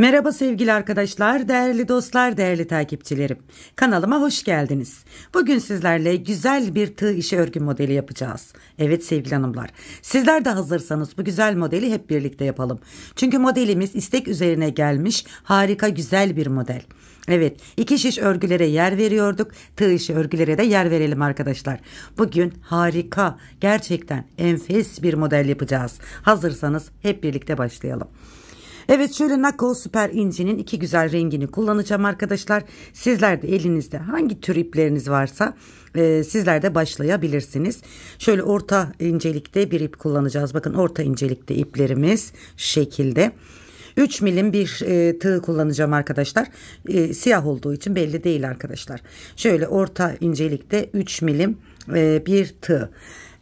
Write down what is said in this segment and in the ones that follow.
Merhaba sevgili arkadaşlar, değerli dostlar, değerli takipçilerim. Kanalıma hoş geldiniz. Bugün sizlerle güzel bir tığ işi örgü modeli yapacağız. Evet sevgili hanımlar, sizler de hazırsanız bu güzel modeli hep birlikte yapalım. Çünkü modelimiz istek üzerine gelmiş harika güzel bir model. Evet, iki şiş örgülere yer veriyorduk. Tığ işi örgülere de yer verelim arkadaşlar. Bugün harika, gerçekten enfes bir model yapacağız. Hazırsanız hep birlikte başlayalım. Evet, şöyle Nako Süper İnci'nin iki güzel rengini kullanacağım arkadaşlar. Sizler de elinizde hangi tür ipleriniz varsa sizler de başlayabilirsiniz. Şöyle orta incelikte bir ip kullanacağız. Bakın orta incelikte iplerimiz şu şekilde. 3 milim bir tığ kullanacağım arkadaşlar. Siyah olduğu için belli değil arkadaşlar. Şöyle orta incelikte 3 milim bir tığ.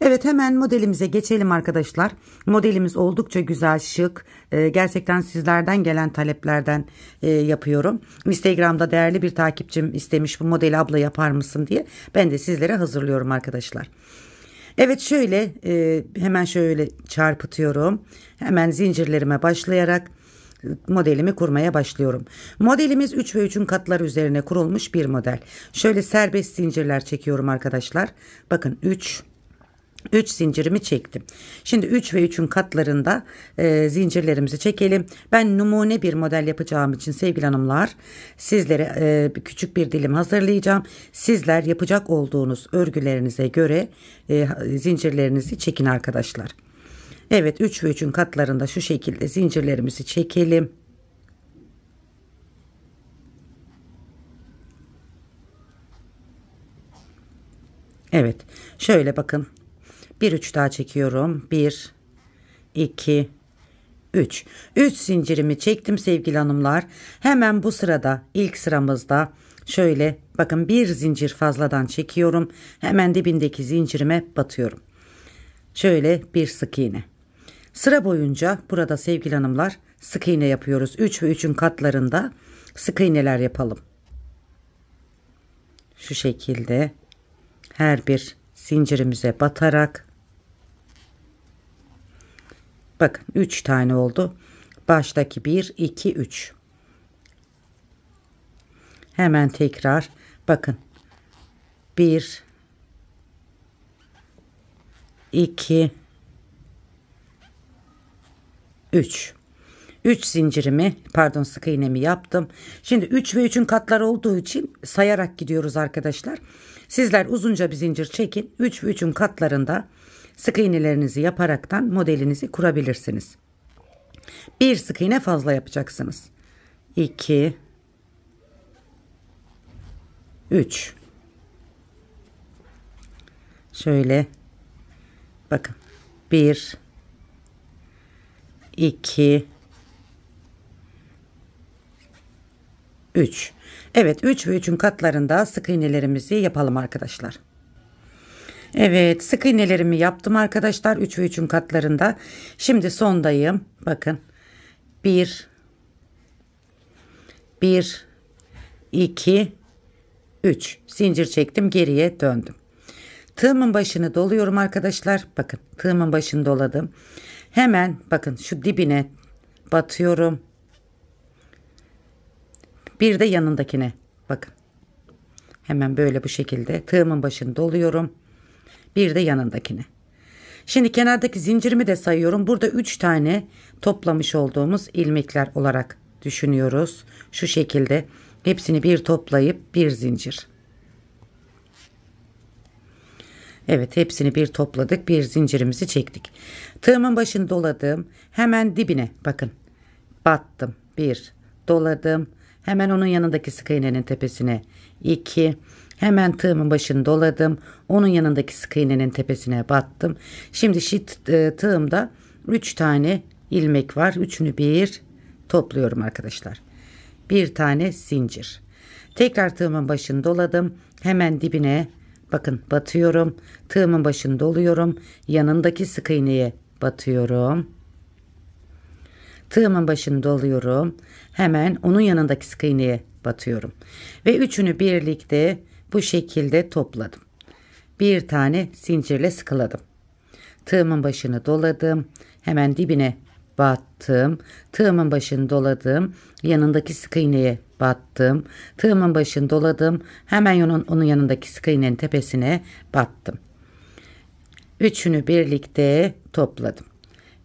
Evet, hemen modelimize geçelim arkadaşlar. Modelimiz oldukça güzel, şık. Gerçekten sizlerden gelen taleplerden yapıyorum. Instagram'da değerli bir takipçim istemiş bu modeli abla yapar mısın diye. Ben de sizlere hazırlıyorum arkadaşlar. Evet, şöyle hemen şöyle çarpıtıyorum. Hemen zincirlerime başlayarak modelimi kurmaya başlıyorum. Modelimiz 3 ve 3'ün katları üzerine kurulmuş bir model. Şöyle serbest zincirler çekiyorum arkadaşlar. Bakın 3 zincirimi çektim. Şimdi 3 ve 3'ün katlarında zincirlerimizi çekelim. Ben numune bir model yapacağım için sevgili hanımlar sizlere küçük bir dilim hazırlayacağım. Sizler yapacak olduğunuz örgülerinize göre zincirlerinizi çekin arkadaşlar. Evet, 3 ve 3'ün katlarında şu şekilde zincirlerimizi çekelim. Evet, şöyle bakın. Bir 3 daha çekiyorum. 1 2 3 zincirimi çektim sevgili hanımlar. Hemen bu sırada ilk sıramızda şöyle bakın bir zincir fazladan çekiyorum. Hemen dibindeki zincirime batıyorum. Şöyle bir sık iğne. Sıra boyunca burada sevgili hanımlar sık iğne yapıyoruz. 3 ve 3'ün katlarında sık iğneler yapalım. Şu şekilde her bir zincirimize batarak bakın 3 tane oldu. Baştaki 1 2 3. Hemen tekrar bakın 1 2 3 zincirimi sık iğnemi yaptım. Şimdi 3 ve 3'ün katları olduğu için sayarak gidiyoruz arkadaşlar. Sizler uzunca bir zincir çekin. 3 ve 3'ün katlarında sık iğnelerinizi yaparaktan modelinizi kurabilirsiniz. Bir sık iğne fazla yapacaksınız. 2 3 şöyle bakın 1 2 3. Evet, 3 ve 3'ün katlarında sık iğnelerimizi yapalım arkadaşlar. Evet, sık iğnelerimi yaptım arkadaşlar 3 ve 3'ün katlarında. Şimdi sondayım. Bakın 1 2 3 zincir çektim, geriye döndüm. Tığımın başını doluyorum arkadaşlar. Bakın tığımın başını doladım. Hemen bakın şu dibine batıyorum. Bir de yanındakine bakın. Hemen böyle bu şekilde tığımın başını doluyorum. Bir de yanındakine. Şimdi kenardaki zincirimi de sayıyorum. Burada 3 tane toplamış olduğumuz ilmekler olarak düşünüyoruz. Şu şekilde hepsini bir toplayıp bir zincir. Evet, hepsini bir topladık, bir zincirimizi çektik. Tığımın başını doladım. Hemen dibine bakın. Battım. 1 doladım. Hemen onun yanındaki sık iğnenin tepesine 2. Hemen tığımın başını doladım. Onun yanındaki sık iğnenin tepesine battım. Şimdi tığımda 3 tane ilmek var. Üçünü bir topluyorum arkadaşlar. Bir tane zincir. Tekrar tığımın başını doladım. Hemen dibine bakın batıyorum. Tığımın başını doluyorum. Yanındaki sık iğneye batıyorum. Tığımın başını doluyorum. Hemen onun yanındaki sık iğneye batıyorum. Ve üçünü birlikte bu şekilde topladım. Bir tane zincirle sıkıladım. Tığımın başını doladım. Hemen dibine battım. Tığımın başını doladım. Yanındaki sık iğneye battım. Tığımın başını doladım. Hemen onun yanındaki sık iğnenin tepesine battım. Üçünü birlikte topladım.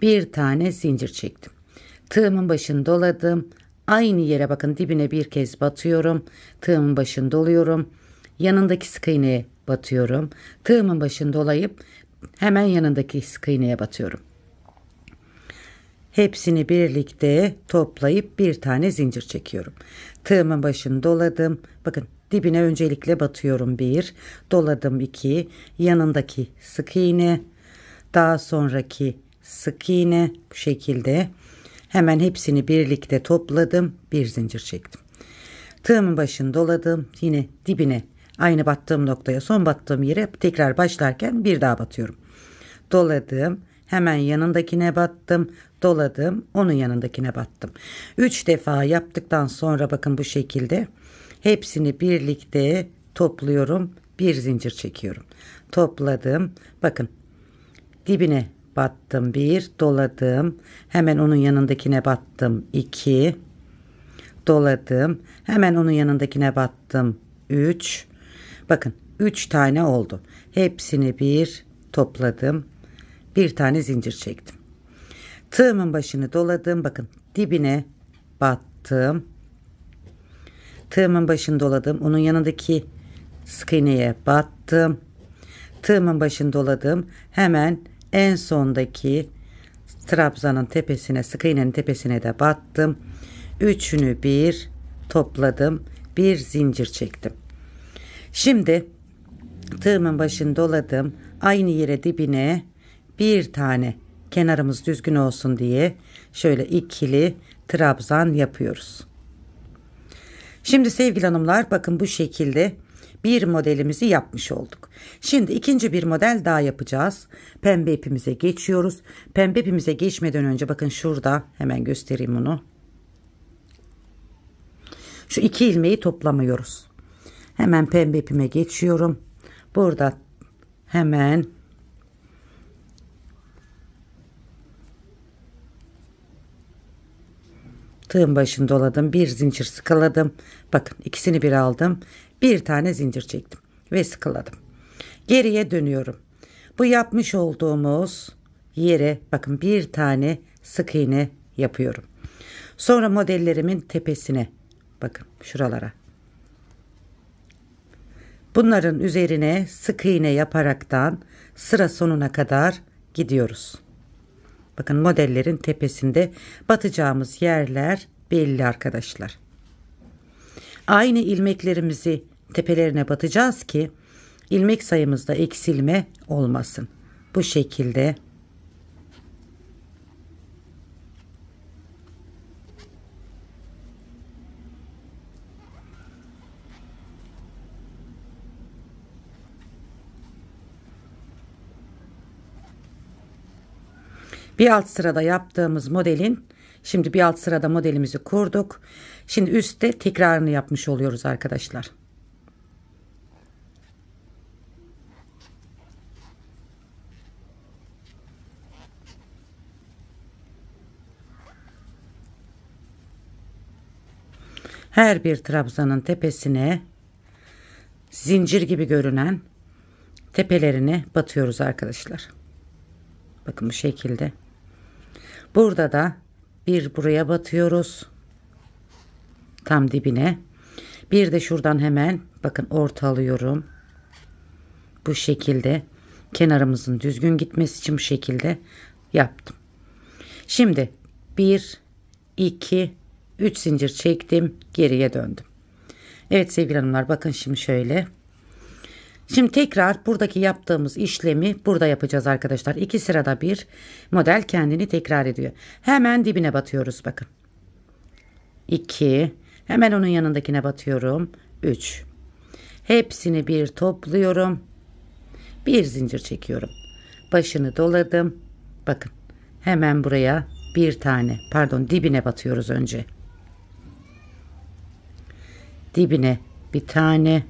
Bir tane zincir çektim. Tığımın başını doladım. Aynı yere bakın, dibine bir kez batıyorum. Tığımın başını doluyorum. Yanındaki sık iğneye batıyorum. Tığımın başını dolayıp hemen yanındaki sık iğneye batıyorum. Hepsini birlikte toplayıp bir tane zincir çekiyorum. Tığımın başını doladım. Bakın, dibine öncelikle batıyorum. 1, doladım 2, yanındaki sık iğne, daha sonraki sık iğne, bu şekilde. Hemen hepsini birlikte topladım. Bir zincir çektim. Tığımın başını doladım. Yine dibine, aynı battığım noktaya, son battığım yere tekrar başlarken bir daha batıyorum. Doladım. Hemen yanındakine battım. Doladım. Onun yanındakine battım. 3 defa yaptıktan sonra bakın bu şekilde hepsini birlikte topluyorum. Bir zincir çekiyorum. Topladım. Bakın, dibine battım 1, doladım. Hemen onun yanındakine battım 2, doladım. Hemen onun yanındakine battım 3. Bakın 3 tane oldu. Hepsini bir topladım. Bir tane zincir çektim. Tığımın başını doladım. Bakın, dibine battım. Tığımın başını doladım. Onun yanındaki sık iğneye battım. Tığımın başını doladım. Hemen en sondaki trabzanın tepesine, sık iğnenin tepesine de battım. Üçünü bir topladım. Bir zincir çektim. Şimdi tığımın başını doladım. Aynı yere dibine bir tane, kenarımız düzgün olsun diye şöyle ikili trabzan yapıyoruz. Şimdi sevgili hanımlar, bakın bu şekilde bir modelimizi yapmış olduk. Şimdi ikinci bir model daha yapacağız. Pembe ipimize geçiyoruz. Pembe ipimize geçmeden önce bakın şurada, hemen göstereyim onu. Şu 2 ilmeği toplamıyoruz. Hemen pembe ipime geçiyorum. Burada hemen tığın başını doladım. Bir zincir sıkaladım. Bakın, ikisini bir aldım. Bir tane zincir çektim ve sıkaladım. Geriye dönüyorum. Bu yapmış olduğumuz yere bakın bir tane sık iğne yapıyorum. Sonra modellerimin tepesine, bakın şuralara, bunların üzerine sık iğne yaparaktan sıra sonuna kadar gidiyoruz. Bakın, modellerin tepesinde batacağımız yerler belli arkadaşlar. Aynı ilmeklerimizi tepelerine batacağız ki ilmek sayımızda eksilme olmasın. Bu şekilde bir alt sırada yaptığımız modelin, şimdi bir alt sırada modelimizi kurduk. Şimdi üstte tekrarını yapmış oluyoruz arkadaşlar. Her bir trabzanın tepesine zincir gibi görünen tepelerine batıyoruz arkadaşlar. Bakın bu şekilde. Burada da bir buraya batıyoruz. Tam dibine. Bir de şuradan hemen bakın ortalıyorum. Bu şekilde kenarımızın düzgün gitmesi için bu şekilde yaptım. Şimdi 1, 2, 3 zincir çektim. Geriye döndüm. Evet sevgili hanımlar, bakın şimdi şöyle. Şimdi tekrar buradaki yaptığımız işlemi burada yapacağız arkadaşlar. 2 sırada bir model kendini tekrar ediyor. Hemen dibine batıyoruz bakın. 2, hemen onun yanındakine batıyorum. 3. Hepsini bir topluyorum. Bir zincir çekiyorum. Başını doladım. Bakın, hemen buraya bir tane, pardon, dibine batıyoruz önce. Dibine bir tane,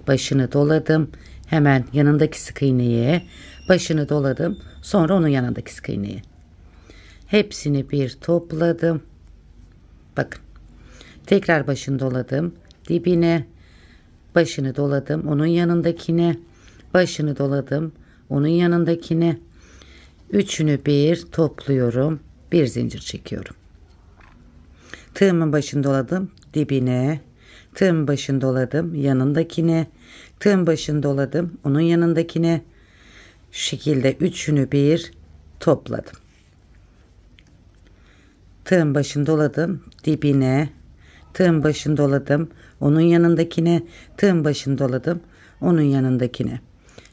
başını doladım. Hemen yanındaki sık iğneye başını doladım. Sonra onun yanındaki sık iğneye. Hepsini bir topladım. Bakın. Tekrar başını doladım. Dibine. Başını doladım. Onun yanındakine. Başını doladım. Onun yanındakine. Üçünü bir topluyorum. Bir zincir çekiyorum. Tığımın başını doladım. Dibine. Tığımın başını doladım. Yanındakine. Tığın başını doladım. Onun yanındakine. Şu şekilde üçünü bir topladım. Tığın başını doladım. Dibine. Tığın başını doladım. Onun yanındakine. Tığın başını doladım. Onun yanındakine.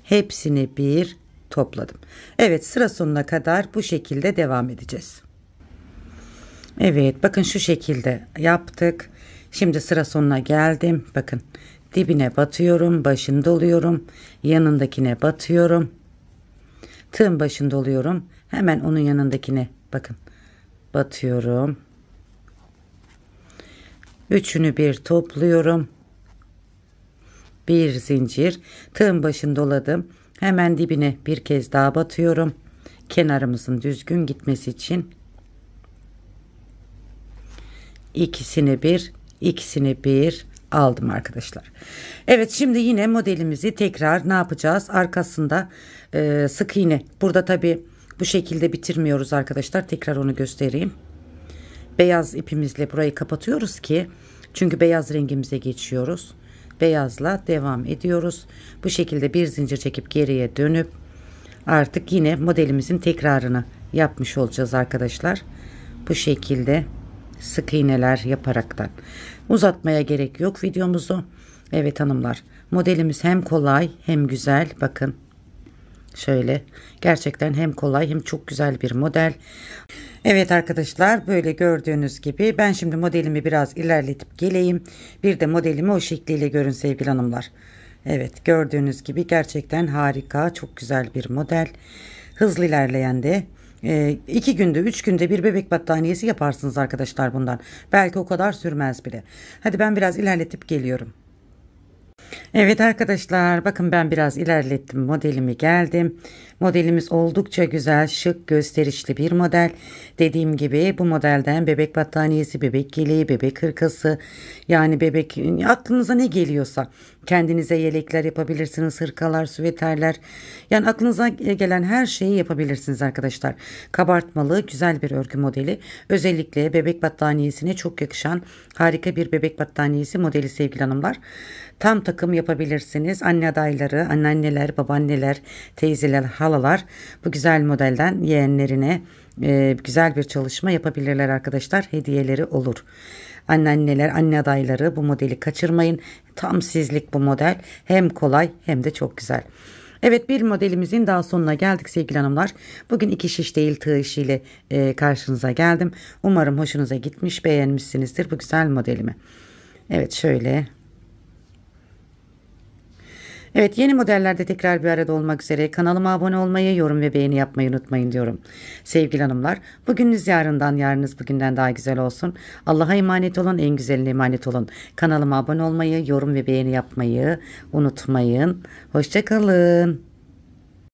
Hepsini bir topladım. Evet, sıra sonuna kadar bu şekilde devam edeceğiz. Evet, bakın şu şekilde yaptık. Şimdi sıra sonuna geldim. Bakın, dibine batıyorum. Başını doluyorum. Yanındakine batıyorum. Tığın başını doluyorum. Hemen onun yanındakine bakın. Batıyorum. Üçünü bir topluyorum. Bir zincir. Tığın başını doladım. Hemen dibine bir kez daha batıyorum. Kenarımızın düzgün gitmesi için. İkisini bir aldım arkadaşlar. Evet, şimdi yine modelimizi tekrar ne yapacağız? Arkasında sık iğne. Burada tabi bu şekilde bitirmiyoruz arkadaşlar. Tekrar onu göstereyim. Beyaz ipimizle burayı kapatıyoruz ki, çünkü beyaz rengimize geçiyoruz. Beyazla devam ediyoruz. Bu şekilde bir zincir çekip geriye dönüp artık yine modelimizin tekrarını yapmış olacağız arkadaşlar. Bu şekilde sık iğneler yaparaktan. Uzatmaya gerek yok videomuzu. Evet hanımlar, modelimiz hem kolay hem güzel. Bakın şöyle, gerçekten hem kolay hem çok güzel bir model. Evet arkadaşlar, böyle gördüğünüz gibi ben şimdi modelimi biraz ilerletip geleyim. Bir de modelimi o şekliyle görün sevgili hanımlar. Evet, gördüğünüz gibi gerçekten harika, çok güzel bir model. Hızlı ilerleyen de 2 günde 3 günde bir bebek battaniyesi yaparsınız arkadaşlar bundan. Belki o kadar sürmez bile. Hadi ben biraz ilerletip geliyorum. Evet arkadaşlar, bakın ben biraz ilerlettim modelimi, geldim. Modelimiz oldukça güzel, şık, gösterişli bir model. Dediğim gibi bu modelden bebek battaniyesi, bebek yeleği, bebek hırkası, yani bebek, aklınıza ne geliyorsa kendinize yelekler yapabilirsiniz, hırkalar, süveterler. Yani aklınıza gelen her şeyi yapabilirsiniz arkadaşlar. Kabartmalı güzel bir örgü modeli. Özellikle bebek battaniyesine çok yakışan harika bir bebek battaniyesi modeli sevgili hanımlar. Tam takım yapabilirsiniz. Anne adayları, anneanneler, babaanneler, teyzeler, halalar bu güzel modelden yeğenlerine güzel bir çalışma yapabilirler arkadaşlar. Hediyeleri olur. Anneanneler, anne adayları bu modeli kaçırmayın. Tam sizlik bu model. Hem kolay hem de çok güzel. Evet, bir modelimizin daha sonuna geldik sevgili hanımlar. Bugün 2 şiş değil tığ işiyle karşınıza geldim. Umarım hoşunuza gitmiş, beğenmişsinizdir bu güzel modelimi. Evet, şöyle. Evet, yeni modellerde tekrar bir arada olmak üzere kanalıma abone olmayı, yorum ve beğeni yapmayı unutmayın diyorum. Sevgili hanımlar, bugününüz yarından, yarınız bugünden daha güzel olsun. Allah'a emanet olun, en güzeline emanet olun. Kanalıma abone olmayı, yorum ve beğeni yapmayı unutmayın. Hoşça kalın.